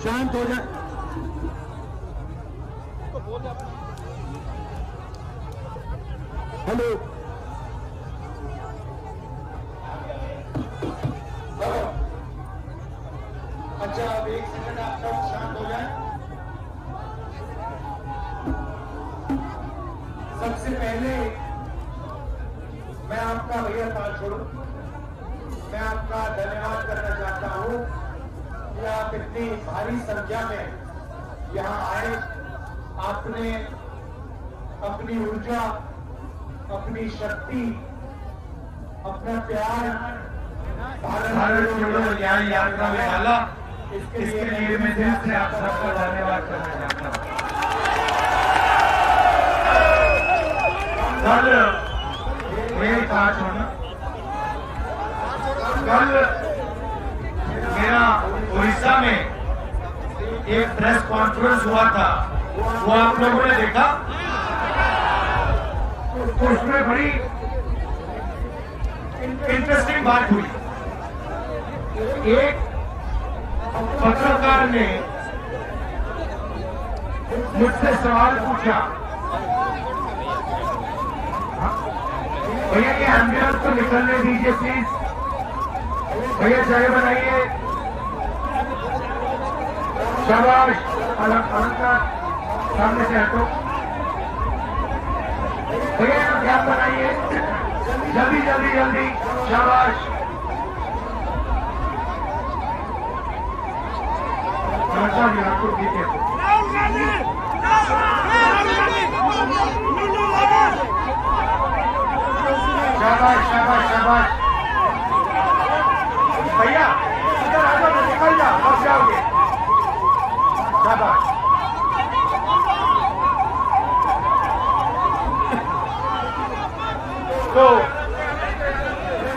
शांत हो जाए। हेलो, अच्छा अब 1 सेकंड आप सब शांत हो जाए। सबसे पहले मैं आपका भैया साथ छोड़ू, मैं आपका धन्यवाद करना चाहता हूं कि आप इतनी भारी संख्या में यहां आए। आपने अपनी ऊर्जा, अपनी शक्ति, अपना प्यार भारत जोड़ो न्याय यात्रा में डाला। इसके लिए मैं दिल से आप सबका धन्यवाद करना चाहता हूं। कल मेरा उड़ीसा में एक प्रेस कॉन्फ्रेंस हुआ था, वो आप लोगों ने देखा? उसमें बड़ी इंटरेस्टिंग बात हुई। एक पत्रकार ने मुझसे सवाल पूछा, भैया ये एम्बुलेंस को निकलने दीजिए प्लीज, भैया चाय बनाइए। शाबाश, अलंकार सामने से हटो। भैया क्या बनाइए, जल्दी जल्दी जल्दी, शाबाश। आपको ठीक है, शाबाश शाबाश शाबाश। भैया इधर आ जाओ, निकल जाओ, अब जाओगे, शाबाश। तो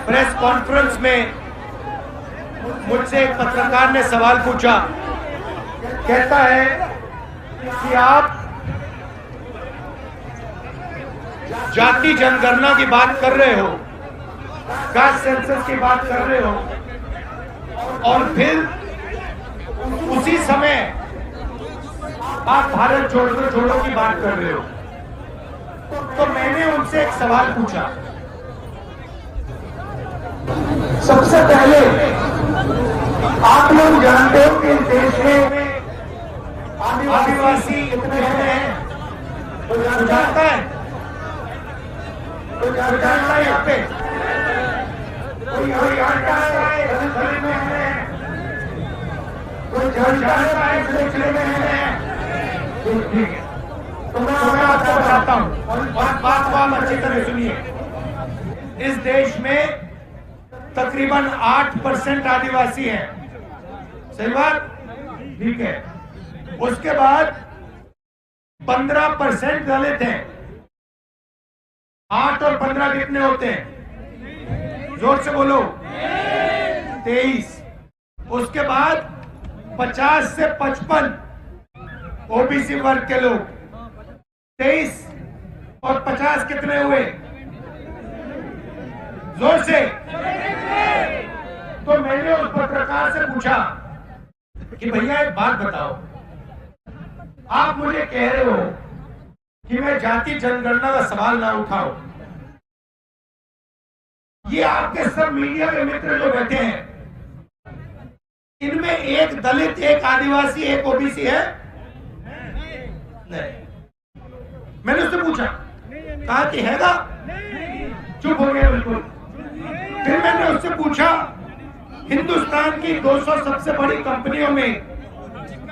प्रेस कॉन्फ्रेंस में मुझसे एक पत्रकार ने सवाल पूछा, कहता है कि आप जाति जनगणना की बात कर रहे हो, कास्ट सेंसस की बात कर रहे हो, और फिर उसी समय आप भारत जोड़ो की बात कर रहे हो। तो मैंने उनसे एक सवाल पूछा। सबसे पहले आप लोग जानते हो कि देश में आदिवासी कितने हैं? तो जानता है? तो जानता है? यहाँ पे कोई जानता है? दलित में है, कोई जानता है? सिलसिले में है। ठीक है, तो मैं आपको बताता हूँ और बात को आप अच्छी तरह सुनिए। इस देश में तकरीबन 8% आदिवासी हैं, सही बात? ठीक है। उसके बाद 15% दलित हैं। 8 और 15 कितने होते हैं? जोर से बोलो। 23। उसके बाद 50 से 55 ओबीसी वर्ग के लोग। 23 और 50 कितने हुए? जोर से। तो मैंने उस पत्रकार से पूछा कि भैया एक बात बताओ, आप मुझे कह रहे हो कि मैं जाति जनगणना का सवाल ना उठाओ। ये आपके सब मीडिया के मित्र जो बैठे हैं, इनमें एक दलित, एक आदिवासी, एक ओबीसी है? नहीं। मैंने उससे पूछा, कहा कि हैगा? चुप हो गया बिल्कुल। फिर मैंने उससे पूछा, हिंदुस्तान की 200 सबसे बड़ी कंपनियों में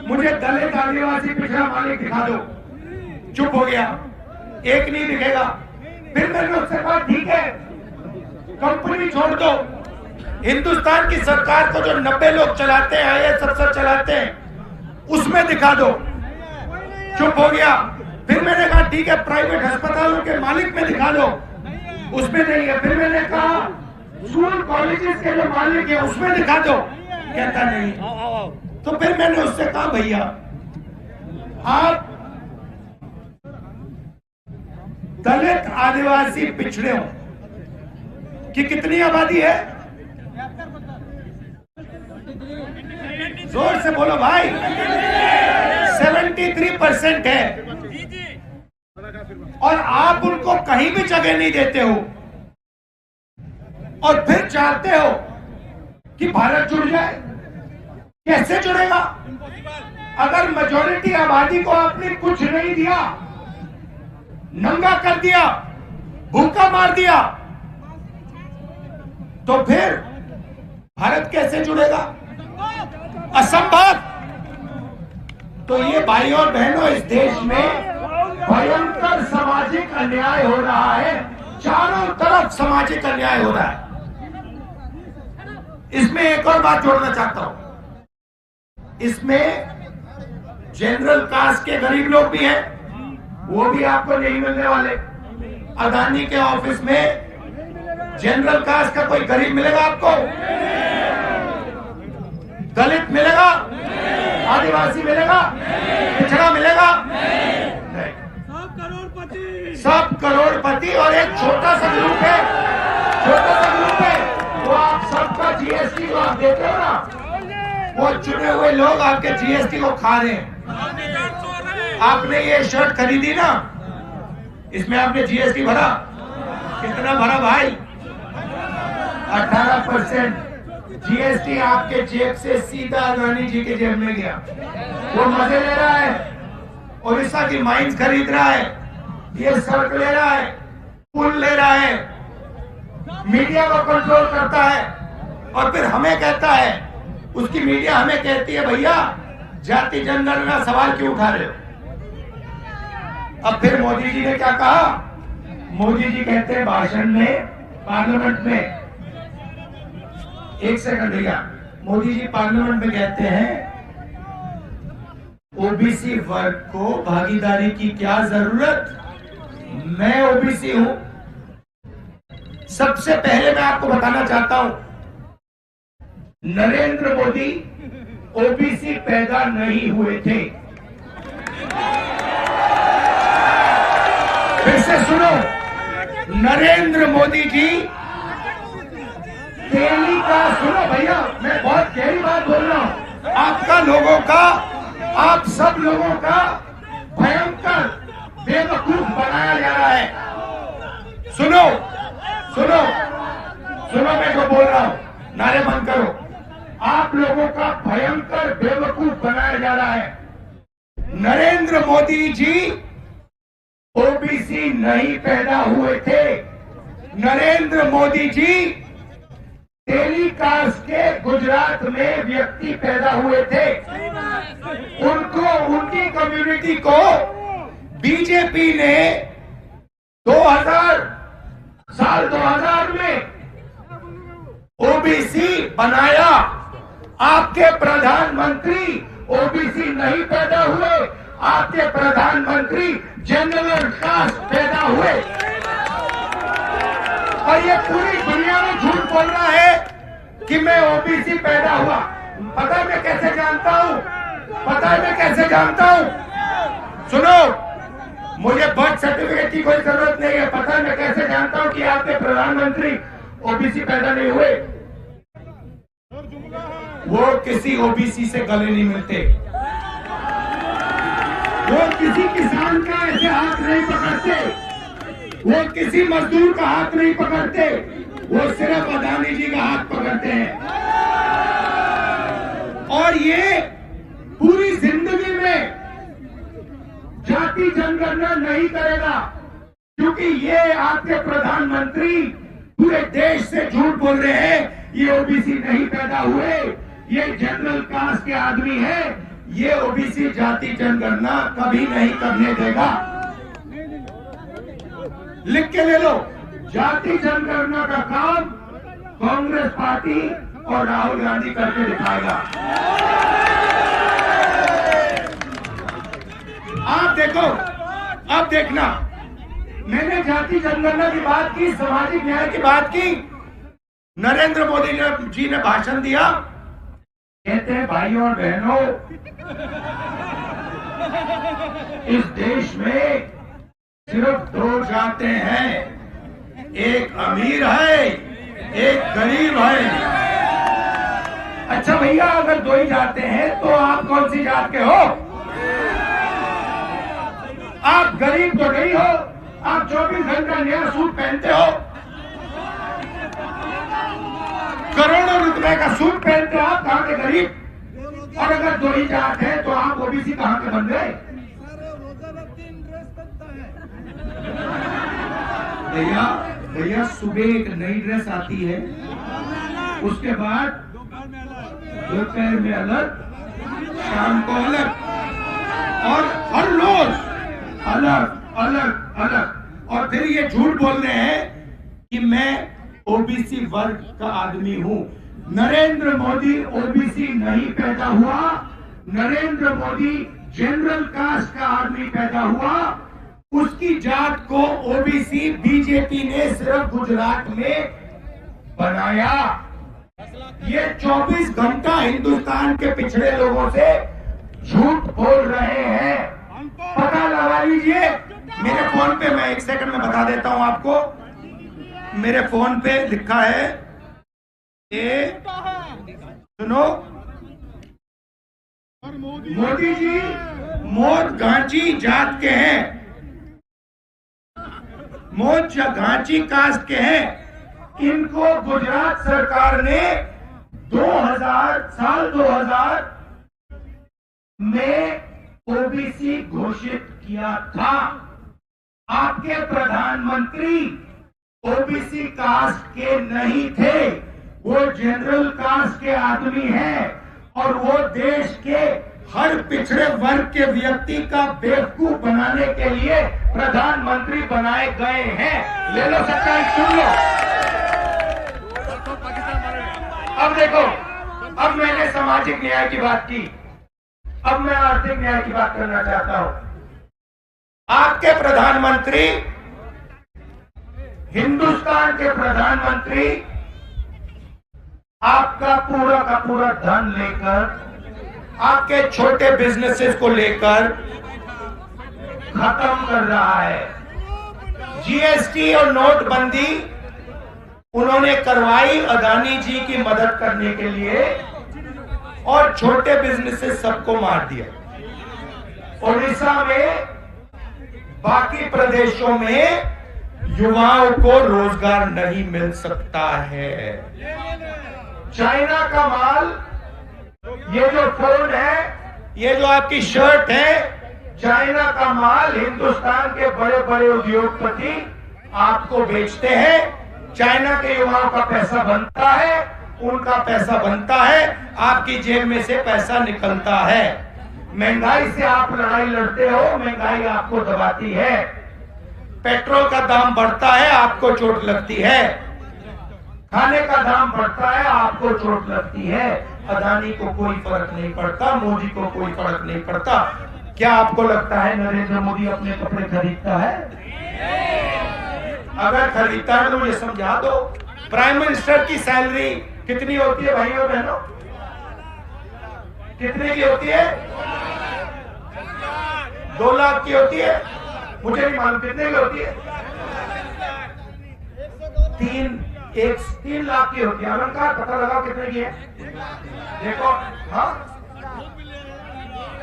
मुझे दलित, आदिवासी, पिछड़ा मालिक दिखा दो। चुप हो गया, एक नहीं दिखेगा। फिर मैंने उससे कहा ठीक है, कंपनी छोड़ दो, हिंदुस्तान की सरकार को जो 90 लोग चलाते हैं, IAS अफसर चलाते हैं, उसमें दिखा दो। चुप हो गया। फिर मैंने कहा ठीक है, प्राइवेट अस्पतालों के मालिक में दिखा दो, उसमें नहीं है। फिर मैंने कहा स्कूल कॉलेजेस के जो मालिक है उसमें दिखा दो, कहता नहीं। तो फिर मैंने उससे कहा भैया आप दलित, आदिवासी, पिछड़े हो कि कितनी आबादी है? जोर से बोलो भाई। 73% है और आप उनको कहीं भी जगह नहीं देते हो और फिर चाहते हो कि भारत जुड़ जाए। कैसे जुड़ेगा? अगर मेजॉरिटी आबादी को आपने कुछ नहीं दिया, नंगा कर दिया, भूखा मार दिया, तो फिर भारत कैसे जुड़ेगा? असंभव। तो ये भाइयों और बहनों, इस देश में भयंकर सामाजिक अन्याय हो रहा है। चारों तरफ सामाजिक अन्याय हो रहा है। इसमें एक और बात जोड़ना चाहता हूं। इसमें जनरल कास्ट के गरीब लोग भी हैं, वो भी आपको नहीं मिलने वाले। अदानी के ऑफिस में जनरल कास्ट का कोई गरीब मिलेगा आपको? दलित मिलेगा? आदिवासी मिलेगा? पिछड़ा मिलेगा? नहीं। सब करोड़पति और एक छोटा सा ग्रुप है, वो आप सबका जीएसटी को आप देते हो ना, वो चुने हुए लोग आपके जीएसटी को खा रहे हैं। आपने ये शर्ट खरीदी ना, इसमें आपने जीएसटी भरा? कितना भरा भाई? 18% जीएसटी आपके जेब से सीधा अदानी जी के जेब में गया। वो मजे ले रहा है, ओडिशा की माइंस खरीद रहा है, ये सड़क ले रहा है, पुल ले रहा है, मीडिया को कंट्रोल करता है और फिर हमें कहता है, उसकी मीडिया हमें कहती है भैया जाति जनगणना सवाल क्यों उठा रहे हो? अब फिर मोदी जी ने क्या कहा? मोदी जी कहते हैं भाषण में, पार्लियामेंट में, एक सेकंड भैया, मोदी जी पार्लियामेंट में कहते हैं ओबीसी वर्ग को भागीदारी की क्या जरूरत, मैं ओबीसी हूं। सबसे पहले मैं आपको बताना चाहता हूं, नरेंद्र मोदी ओबीसी पैदा नहीं हुए थे। फिर से सुनो, नरेंद्र मोदी जी दिल्ली का, सुनो भैया मैं बहुत गहरी बात बोल रहा हूं, आपका लोगों का, आप सब लोगों का भयंकर बेवकूफ बनाया जा रहा है। सुनो सुनो सुनो, मैं जो बोल रहा हूं, नारे बंद करो। आप लोगों का भयंकर बेवकूफ बनाया जा रहा है। नरेंद्र मोदी जी ओबीसी नहीं पैदा हुए थे। नरेंद्र मोदी जी टेलीकास्ट के गुजरात में व्यक्ति पैदा हुए थे। उनको, उनकी कम्युनिटी को बीजेपी ने 2000 में ओबीसी बनाया। आपके प्रधानमंत्री ओबीसी नहीं पैदा हुए, आपके प्रधानमंत्री जनरल कास्ट पैदा हुए। और ये पूरी दुनिया में झूठ बोल रहा है कि मैं ओबीसी पैदा हुआ। पता है मैं कैसे जानता हूं? पता है मैं कैसे जानता हूं? सुनो, मुझे बर्थ सर्टिफिकेट की कोई जरूरत नहीं है। पता है मैं कैसे जानता हूं कि आपके प्रधानमंत्री ओबीसी पैदा नहीं हुए? वो किसी ओबीसी से गले नहीं मिलते, वो किसी किसान का ऐसे हाथ नहीं पकड़ते, वो किसी मजदूर का हाथ नहीं पकड़ते, वो सिर्फ अदानी जी का हाथ पकड़ते हैं। और ये पूरी जिंदगी में जाति जनगणना नहीं करेगा, क्योंकि ये आपके प्रधानमंत्री पूरे देश से झूठ बोल रहे हैं। ये ओबीसी नहीं पैदा हुए, ये जनरल कास्ट के आदमी है, ये ओबीसी जाति जनगणना कभी नहीं करने देगा। लिख के ले लो, जाति जनगणना का काम कांग्रेस पार्टी और राहुल गांधी करके दिखाएगा। आप देखो, अब देखना, मैंने जाति जनगणना की बात की, सामाजिक न्याय की बात की, नरेंद्र मोदी जी ने भाषण दिया, कहते हैं भाइयों और बहनों, इस देश में सिर्फ 2 जातें हैं, एक अमीर है, एक गरीब है। अच्छा भैया, अगर दो ही जाते हैं तो आप कौन सी जात के हो? आप गरीब तो नहीं हो, आप 24 घंटा नया सूट पहनते हो, करोड़ों रुपए का सूट पहनते हो, आप कहां के गरीब? और अगर दो ही जात है तो आप ओबीसी कहां के बन गए? भैया भैया, सुबह एक नई ड्रेस आती है, उसके बाद दोपहर में अलग, शाम को अलग, और हर रोज अलग अलग अलग। और फिर ये झूठ बोल रहे हैं कि मैं ओबीसी वर्ग का आदमी हूं। नरेंद्र मोदी ओबीसी नहीं पैदा हुआ, नरेंद्र मोदी जनरल कास्ट का आदमी पैदा हुआ। उसकी जात को ओबीसी बीजेपी ने सिर्फ गुजरात में बनाया। ये 24 घंटा हिंदुस्तान के पिछड़े लोगों से झूठ बोल रहे हैं। पता लगा लीजिए मेरे फोन पे, मैं एक सेकंड में बता देता हूं आपको। मेरे फोन पे लिखा है, ये सुनो, मोदी जी मोद घांची जात के हैं, मोद घांची कास्ट के हैं। इनको गुजरात सरकार ने 2000 में ओबीसी घोषित किया था। आपके प्रधानमंत्री ओबीसी कास्ट के नहीं थे, वो जनरल कास्ट के आदमी हैं, और वो देश के हर पिछड़े वर्ग के व्यक्ति का बेवकूफ बनाने के लिए प्रधानमंत्री बनाए गए हैं। ले लो सच्चाई, सुन लो। अब देखो, अब मैंने सामाजिक न्याय की बात की, अब मैं आर्थिक न्याय की बात करना चाहता हूं। आपके प्रधानमंत्री, हिंदुस्तान के प्रधानमंत्री आपका पूरा का पूरा धन लेकर, आपके छोटे बिजनेसेस को लेकर खत्म कर रहा है। जीएसटी और नोटबंदी उन्होंने करवाई अदानी जी की मदद करने के लिए, और छोटे बिजनेसेस सबको मार दिया। ओडिशा में, बाकी प्रदेशों में युवाओं को रोजगार नहीं मिल सकता है। चाइना का माल, ये जो फोन है, ये जो आपकी शर्ट है, चाइना का माल हिंदुस्तान के बड़े बड़े उद्योगपति आपको बेचते हैं। चाइना के युवाओं का पैसा बनता है, उनका पैसा बनता है, आपकी जेब में से पैसा निकलता है। महंगाई से आप लड़ाई लड़ते हो, महंगाई आपको दबाती है। पेट्रोल का दाम बढ़ता है, आपको चोट लगती है। खाने का दाम बढ़ता है, आपको चोट लगती है। अदानी को कोई फर्क नहीं पड़ता, मोदी को कोई फर्क नहीं पड़ता। क्या आपको लगता है नरेंद्र मोदी अपने कपड़े खरीदता है? अगर खरीदता है तो मुझे समझा दो, प्राइम मिनिस्टर की सैलरी कितनी होती है भाइयों बहनों? कितने की होती है? 2 लाख की होती है? मुझे नहीं मालूम कितने की होती है। 3 लाख की होती है। अलंकार पता लगाओ कितने की है। देखो, हाँ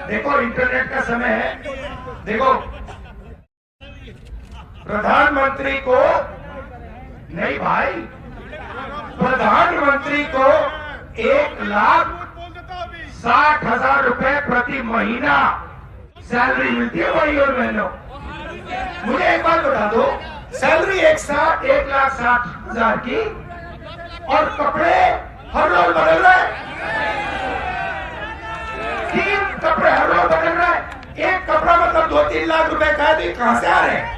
देखो, इंटरनेट का समय है। देखो, प्रधानमंत्री को नहीं भाई, प्रधानमंत्री को 1,60,000 रुपए प्रति महीना सैलरी मिलती है भाई और बहनों। मुझे एक बात बता दो, सैलरी 1,60,000 की, और कपड़े हर रोज बदल रहे हैं। 3 कपड़े हर रोज बदल रहे हैं। एक कपड़ा मतलब 2-3 लाख रुपए का है, तो कहां से आ रहे हैं?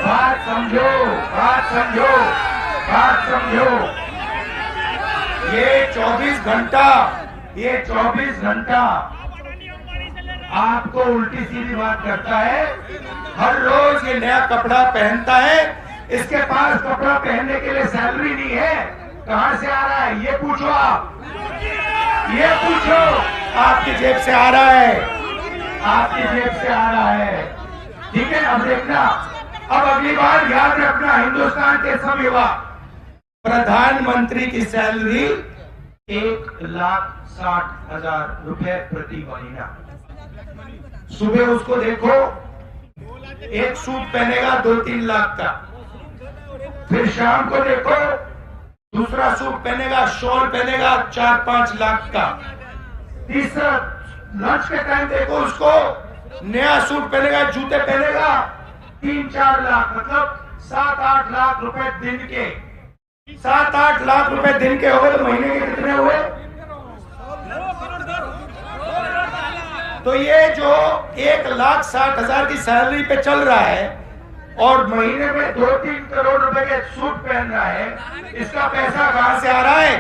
बात समझो, बात समझो, बात समझो। ये 24 घंटा आपको उल्टी सीधी बात करता है। हर रोज ये नया कपड़ा पहनता है। इसके पास कपड़ा पहनने के लिए सैलरी नहीं है। कहां से आ रहा है ये पूछो आप, ये पूछो। आपकी जेब से आ रहा है, आपकी जेब से आ रहा है। ठीक है, अब देखना, अब अगली बार याद रखना, हिंदुस्तान के सब युवा प्रधानमंत्री की सैलरी 1,60,000 रुपए प्रति महीना। सुबह उसको देखो, एक सूट पहनेगा 2-3 लाख का, फिर शाम को देखो दूसरा सूट पहनेगा, शॉल पहनेगा 4-5 लाख का, तीसरा लंच के टाइम देखो उसको नया सूट पहनेगा, जूते पहनेगा 3-4 लाख, मतलब 7-8 लाख रुपए दिन के। 7-8 लाख रुपए दिन के हो गए तो महीने के कितने हुए? तो ये जो 1,60,000 की सैलरी पे चल रहा है और महीने में 2-3 करोड़ रुपए के सूट पहन रहा है, इसका पैसा कहां से आ रहा है?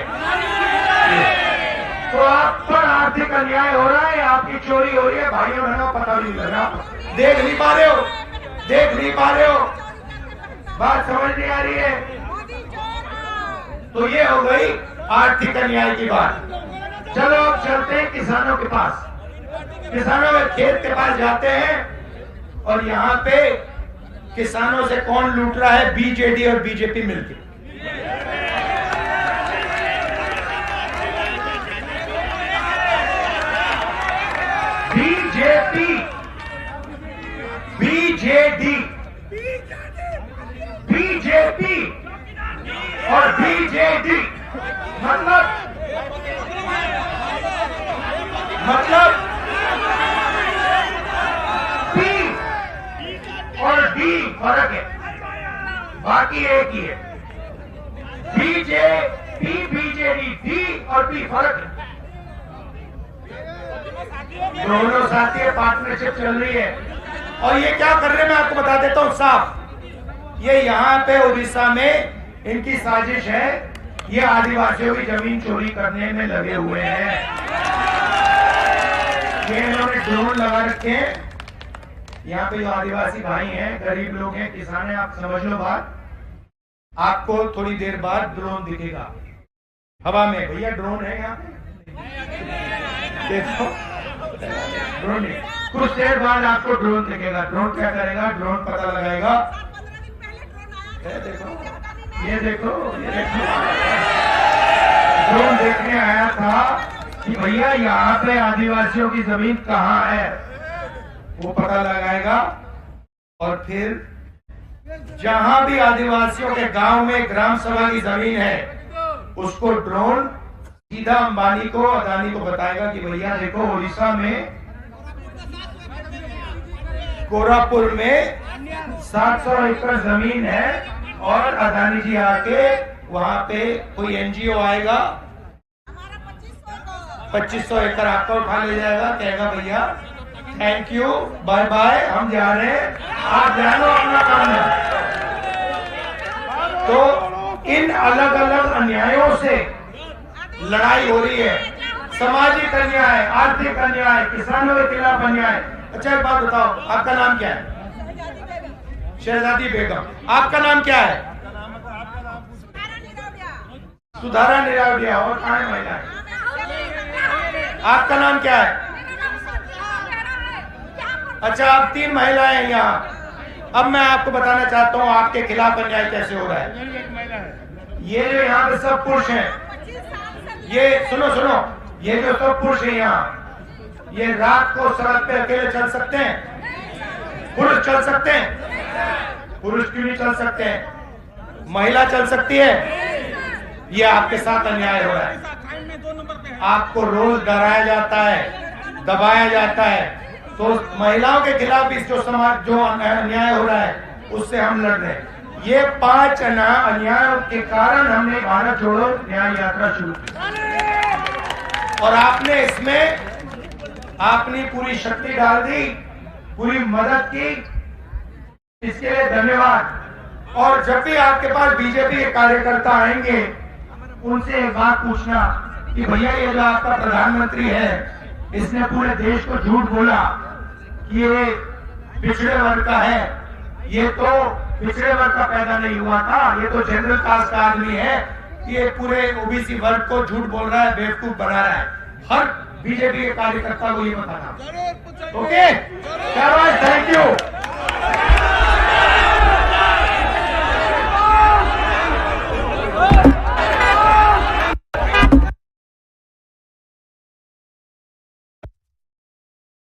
तो आप पर आर्थिक अन्याय हो रहा है, आपकी चोरी हो रही है, भाइयों बहनों, पता नहीं लग रहा, देख नहीं पा रहे हो, देख नहीं पा रहे हो, बात समझ नहीं आ रही है। तो ये हो गई आर्थिक अन्याय की बात। चलो अब चलते हैं किसानों के पास। किसानों के खेत के पास जाते हैं और यहाँ पे किसानों से कौन लूट रहा है? बीजेडी और बीजेपी मिलकर। बीजेडी, बीजेपी और बीजेडी मतलब पी और डी फर्क है, बाकी एक ही है। बीजेपी, बीजेडी, डी और पी फर्क है। दोनों साथी है, पार्टनरशिप चल रही है। और ये क्या कर रहे हैं मैं आपको बता देता हूं साफ। ये यहाँ पे उड़ीसा में इनकी साजिश है, ये आदिवासियों की जमीन चोरी करने में लगे हुए हैं। ये इन्होंने ड्रोन लगा रखे हैं। यहाँ पे जो आदिवासी भाई हैं, गरीब लोग हैं, किसान हैं, आप समझ लो बात। आपको थोड़ी देर बाद ड्रोन दिखेगा हवा में। भैया ड्रोन है यहाँ पे, देखो ड्रोन है। कुछ देर बाद आपको ड्रोन दिखेगा। ड्रोन क्या करेगा? ड्रोन पता लगाएगा। देखो, ये देखो, ये देखो, ड्रोन देखने आया था कि भैया यहाँ पे आदिवासियों की जमीन कहाँ है, वो पता लगाएगा। और फिर जहां भी आदिवासियों के गांव में ग्राम सभा की जमीन है, उसको ड्रोन सीधा अंबानी को, अदानी को बताएगा कि भैया देखो उड़ीसा में कोरापुर में 700 एकड़ जमीन है और अदानी जी आके वहां पे कोई एनजीओ आएगा, 2500 एकड़ आपका उठा ले जाएगा, कहेगा भैया थैंक यू, बाय बाय, हम जा रहे हैं, आप जानो अपना काम है। तो इन अलग अलग अन्यायों से लड़ाई हो रही है। सामाजिक अन्याय, आर्थिक अन्याय, किसानों के खिलाफ अन्याय। अच्छा एक बात बताओ, आपका नाम क्या है? शहजादी बेगम। आपका नाम क्या है? सुधारा निरावडिया। और कहाँ है महिला? आपका नाम क्या है? अच्छा, आप 3 महिलाएं हैं यहाँ। अब मैं आपको बताना चाहता हूँ आपके खिलाफ अन्याय कैसे हो रहा है। ये जो यहाँ पे सब पुरुष हैं, ये सुनो सुनो, ये जो सब पुरुष हैं यहाँ, ये रात को सड़क पे अकेले चल सकते हैं? पुरुष चल सकते हैं? पुरुष क्यों नहीं चल सकते हैं? महिला चल सकती है? ये आपके साथ अन्याय हो रहा है। आपको रोज डराया जाता है, दबाया जाता है। तो महिलाओं के खिलाफ भी जो समाज जो अन्याय हो रहा है उससे हम लड़ रहे हैं। ये 5 अन्यायों के कारण हमने भारत जोड़ो न्याय यात्रा शुरू की और आपने इसमें अपनी पूरी शक्ति डाल दी, पूरी मदद की, इसके लिए धन्यवाद। और जब भी आपके पास बीजेपी के कार्यकर्ता आएंगे, उनसे एक बात पूछना कि भैया ये जो आपका प्रधानमंत्री है, इसने पूरे देश को झूठ बोला कि ये पिछड़े वर्ग का है। ये तो पिछड़े वर्ग का पैदा नहीं हुआ था, ये तो जनरल कास्ट का आदमी है। ये पूरे ओबीसी वर्ग को झूठ बोल रहा है, बेवकूफ बना रहा है। हर बीजेपी के कार्यकर्ता को ये बताना। Okay, thank you.